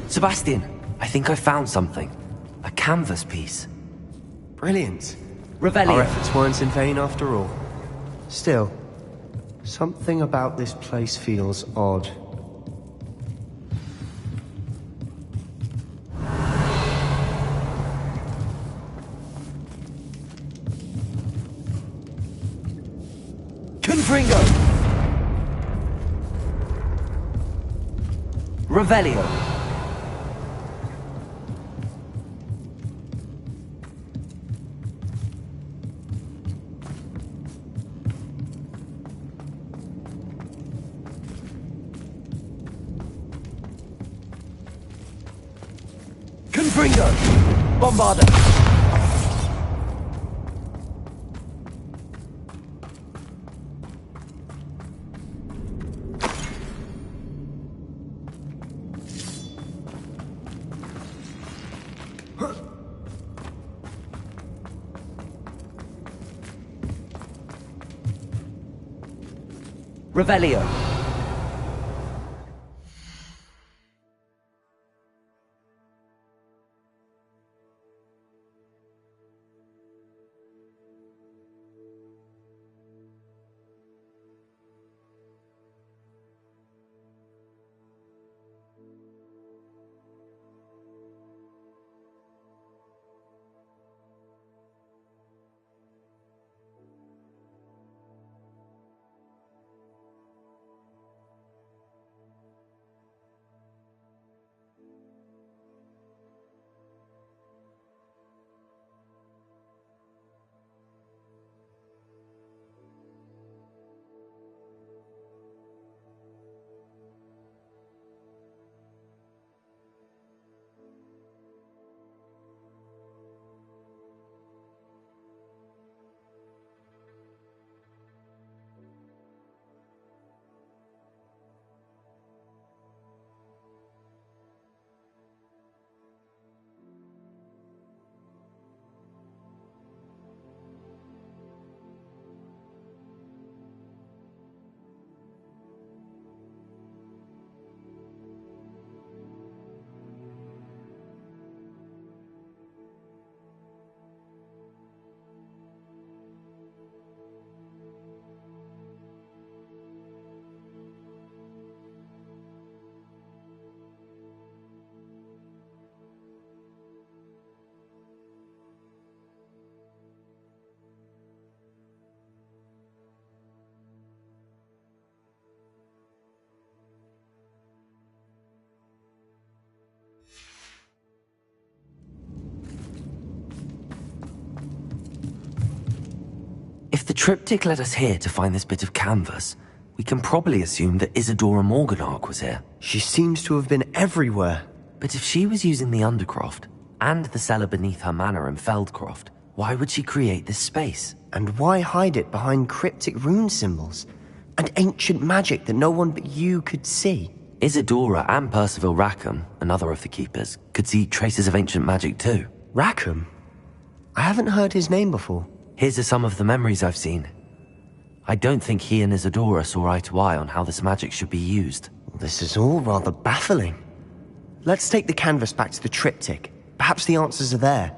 Sebastian, I think I found something. A canvas piece. Brilliant. Revelio. Our efforts weren't in vain after all. Still, something about this place feels odd. Confringo! Revelio! Fringo! Bombarder! Revelio. If the triptych led us here to find this bit of canvas, we can probably assume that Isadora Morganark was here. She seems to have been everywhere. But if she was using the Undercroft, and the cellar beneath her manor in Feldcroft, why would she create this space? And why hide it behind cryptic rune symbols? And ancient magic that no one but you could see? Isadora and Percival Rackham, another of the keepers, could see traces of ancient magic too. Rackham? I haven't heard his name before. His are some of the memories I've seen. I don't think he and Isadora saw eye to eye on how this magic should be used. This is all rather baffling. Let's take the canvas back to the triptych. Perhaps the answers are there.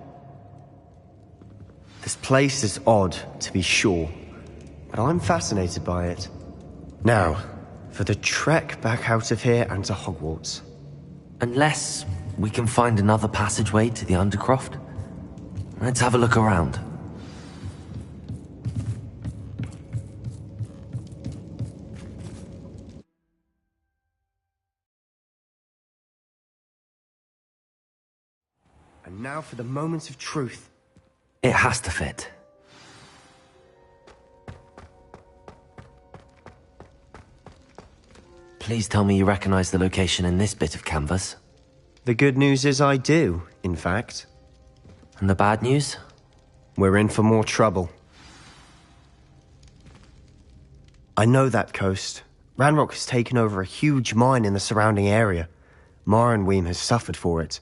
This place is odd, to be sure, but I'm fascinated by it. Now, for the trek back out of here and to Hogwarts. Unless we can find another passageway to the Undercroft. Let's have a look around. And now for the moment of truth. It has to fit. Please tell me you recognize the location in this bit of canvas. The good news is I do, in fact. And the bad news? We're in for more trouble. I know that coast. Ranrock has taken over a huge mine in the surrounding area. Marrenweem has suffered for it.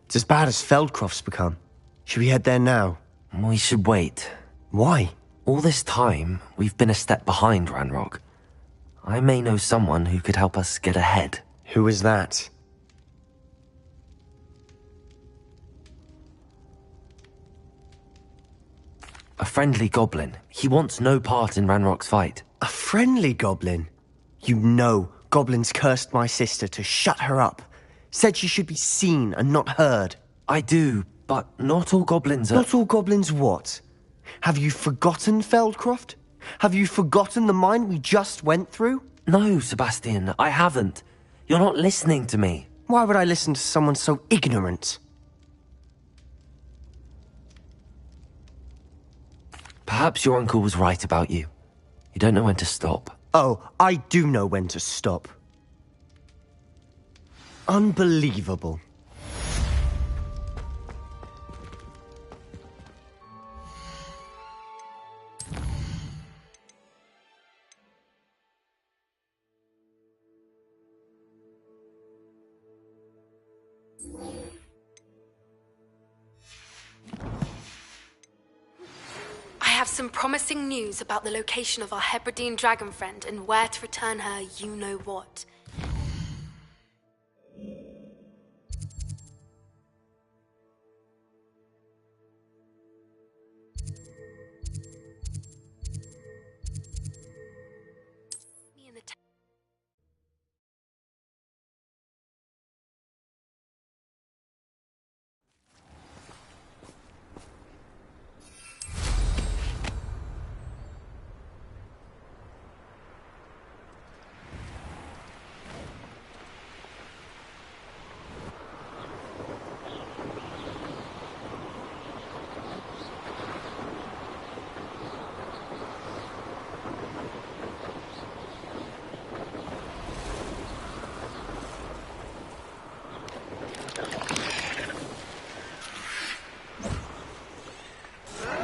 It's as bad as Feldcroft's become. Should we head there now? We should wait. Why? All this time, we've been a step behind Ranrock. I may know someone who could help us get ahead. Who is that? A friendly goblin. He wants no part in Ranrock's fight. A friendly goblin? You know, goblins cursed my sister to shut her up. Said she should be seen and not heard. I do, but not all goblins are... Not all goblins what? Have you forgotten Feldcroft? Have you forgotten the mine we just went through? No, Sebastian, I haven't. You're not listening to me. Why would I listen to someone so ignorant? Perhaps your uncle was right about you. You don't know when to stop. Oh, I do know when to stop. Unbelievable. some promising news about the location of our Hebridean dragon friend and where to return her you-know-what.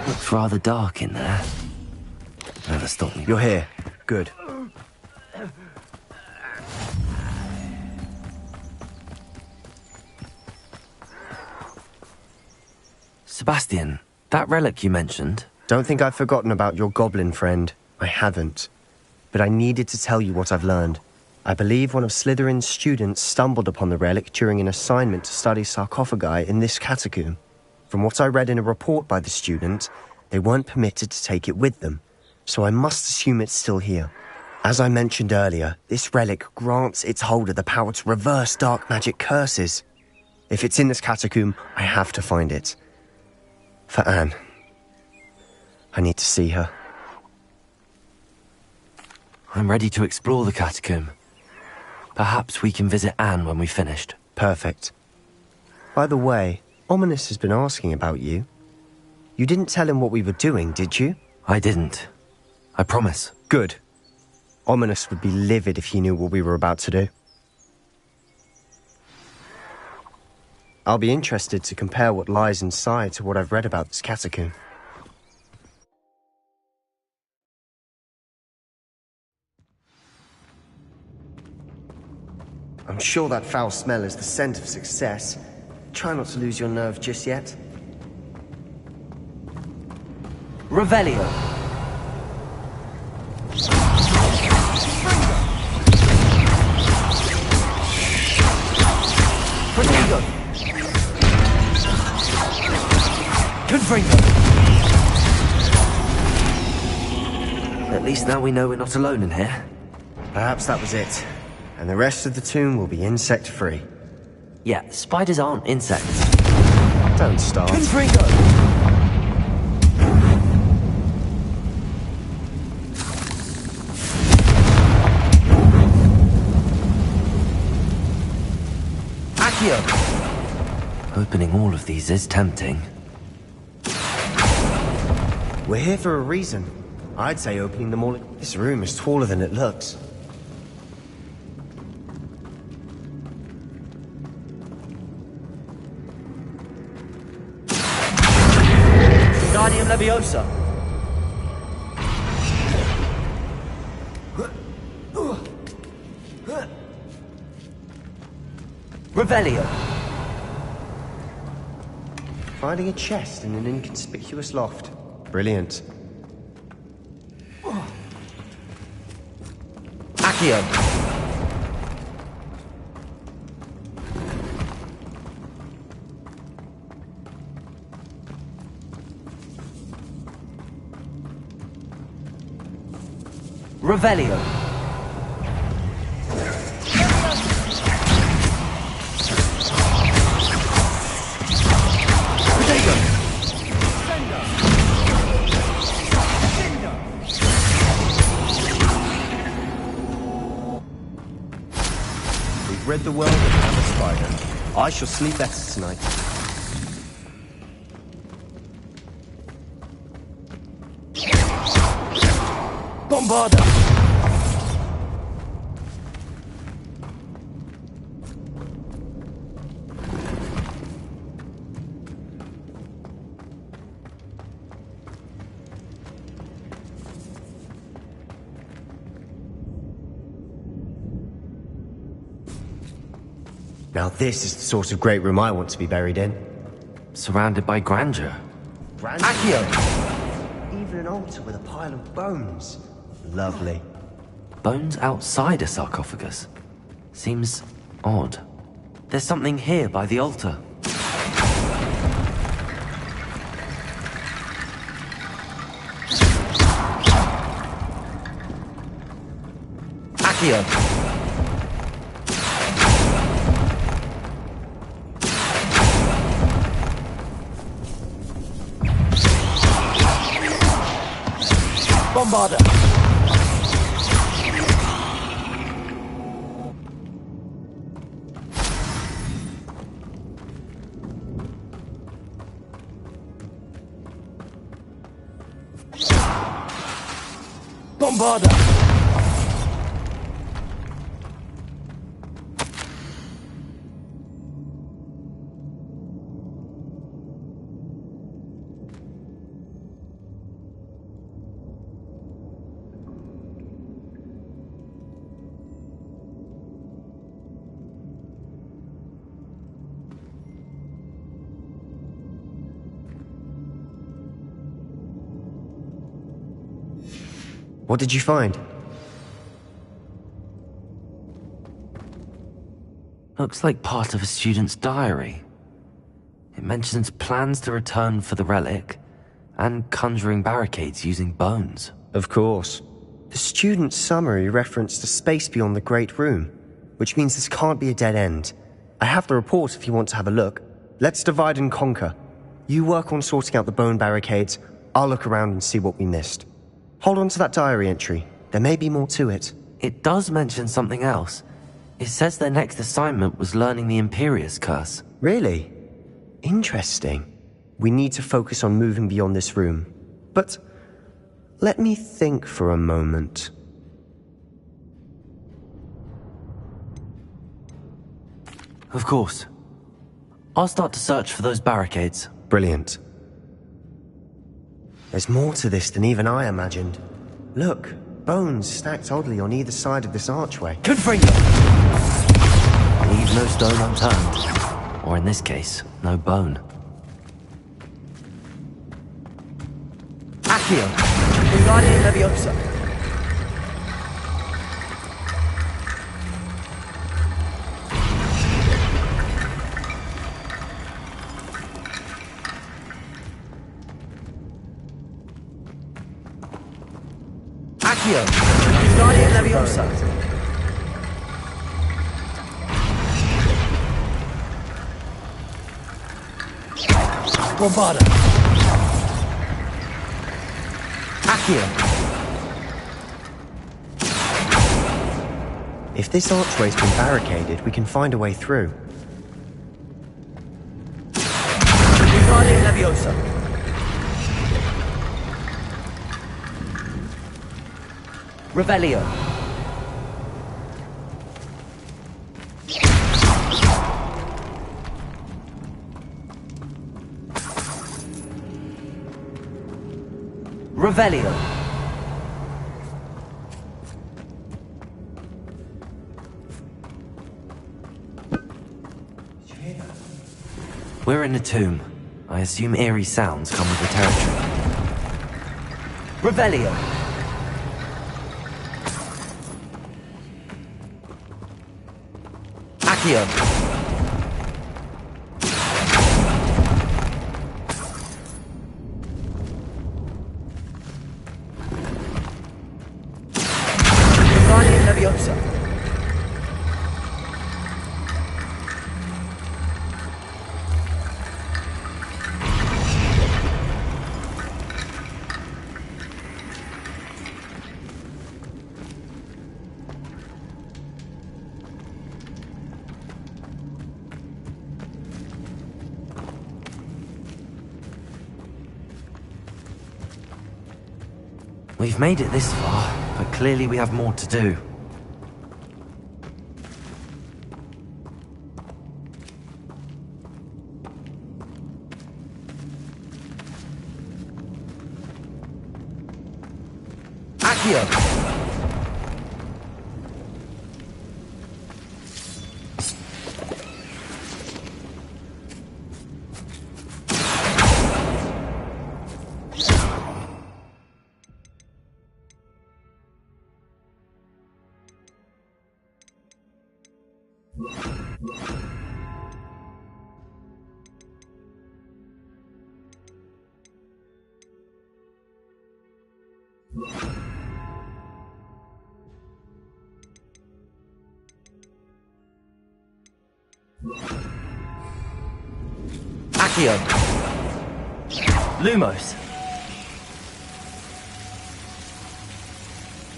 Looks rather dark in there. Never stop me. You're here. Good. Sebastian, that relic you mentioned... Don't think I've forgotten about your goblin friend. I haven't. But I needed to tell you what I've learned. I believe one of Slytherin's students stumbled upon the relic during an assignment to study sarcophagi in this catacomb. From what I read in a report by the student, they weren't permitted to take it with them, so I must assume it's still here. As I mentioned earlier, this relic grants its holder the power to reverse dark magic curses. If it's in this catacomb, I have to find it. For Anne. I need to see her. I'm ready to explore the catacomb. Perhaps we can visit Anne when we've finished. Perfect. By the way, Ominous has been asking about you. You didn't tell him what we were doing, did you? I didn't. I promise. Good. Ominous would be livid if he knew what we were about to do. I'll be interested to compare what lies inside to what I've read about this catacomb. I'm sure that foul smell is the scent of success. Try not to lose your nerve just yet. Revelio. Protego. Confringo. At least now we know we're not alone in here. Perhaps that was it. And the rest of the tomb will be insect-free. Yeah, spiders aren't insects. Don't start. Confringo. Opening all of these is tempting. We're here for a reason. I'd say opening them all... This room is taller than it looks. Guardium Leviosa. Revelio. Finding a chest in an inconspicuous loft. Brilliant. Accio. Revelio. We've read the world of Hammer Spider. I shall sleep better tonight. Bombarda. Now this is the sort of great room I want to be buried in. Surrounded by grandeur. Grandeur? Accio. Even an altar with a pile of bones. Lovely. Bones outside a sarcophagus? Seems odd. There's something here by the altar. Accio! Bombarder! Bombarder! What did you find? Looks like part of a student's diary. It mentions plans to return for the relic, and conjuring barricades using bones. Of course. The student's summary referenced a space beyond the Great Room, which means this can't be a dead end. I have the report if you want to have a look. Let's divide and conquer. You work on sorting out the bone barricades, I'll look around and see what we missed. Hold on to that diary entry. There may be more to it. It does mention something else. It says their next assignment was learning the Imperius Curse. Really? Interesting. We need to focus on moving beyond this room. But let me think for a moment. Of course. I'll start to search for those barricades. Brilliant. There's more to this than even I imagined. Look, bones stacked oddly on either side of this archway. Confringo! Leave no stone unturned. Or in this case, no bone. Accio! Wingardium Leviosa! Accio! Wingardium Leviosa! Bombarda! Accio! If this archway's been barricaded, we can find a way through. Wingardium Leviosa! Revelio. Revelio. We're in a tomb. I assume eerie sounds come with the territory. Revelio. Accio. Wingardium Leviosa. We've made it this far, but clearly we have more to do. Accio. Accio. Lumos.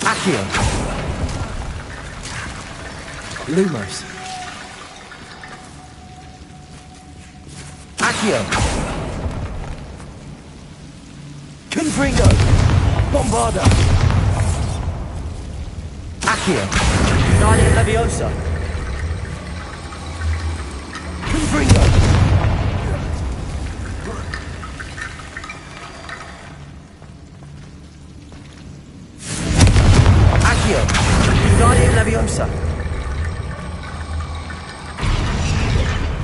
Accio. Lumos. Accio. Confringo. Bombarda. Accio. Guardian Leviosa. Confringo. Guardian Leviosa.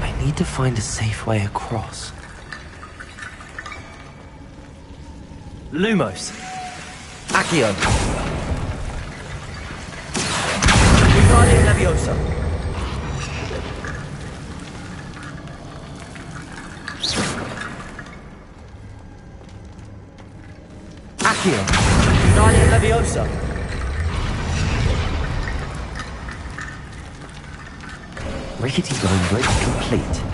I need to find a safe way across. Lumos. Accio. Guardian Leviosa. Accio. Guardian Leviosa. Rickety Bone Bridge complete.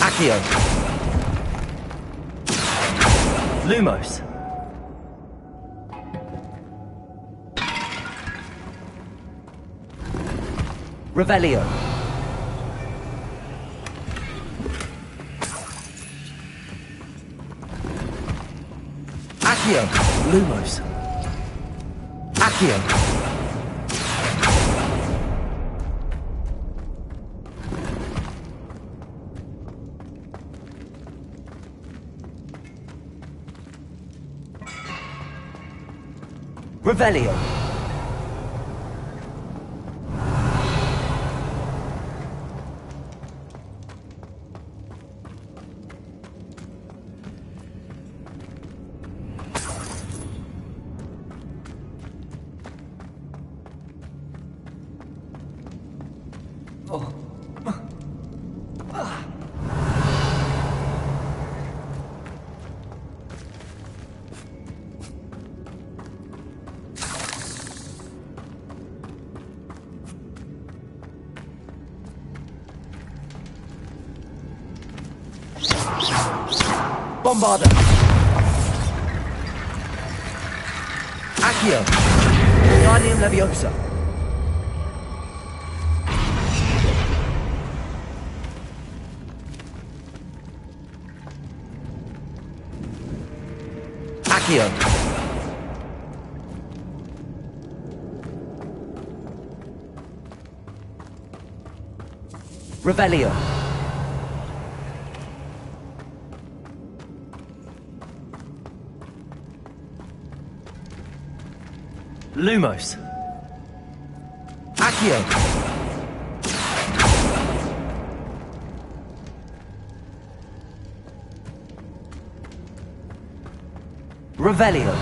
Accio. Lumos. Revelio. Accio. Lumos. Accio. Revelio. Bombarda. Accio. Guardian Leviosa. Accio. Revelio. Lumos. Accio. Revelio.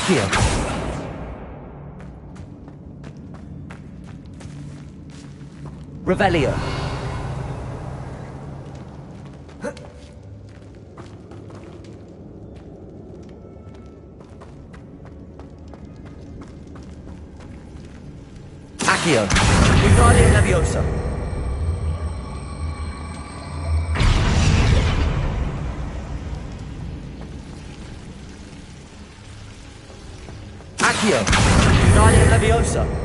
Accio. Revelio. Accio. Wingardium Leviosa. Accio. Wingardium Leviosa.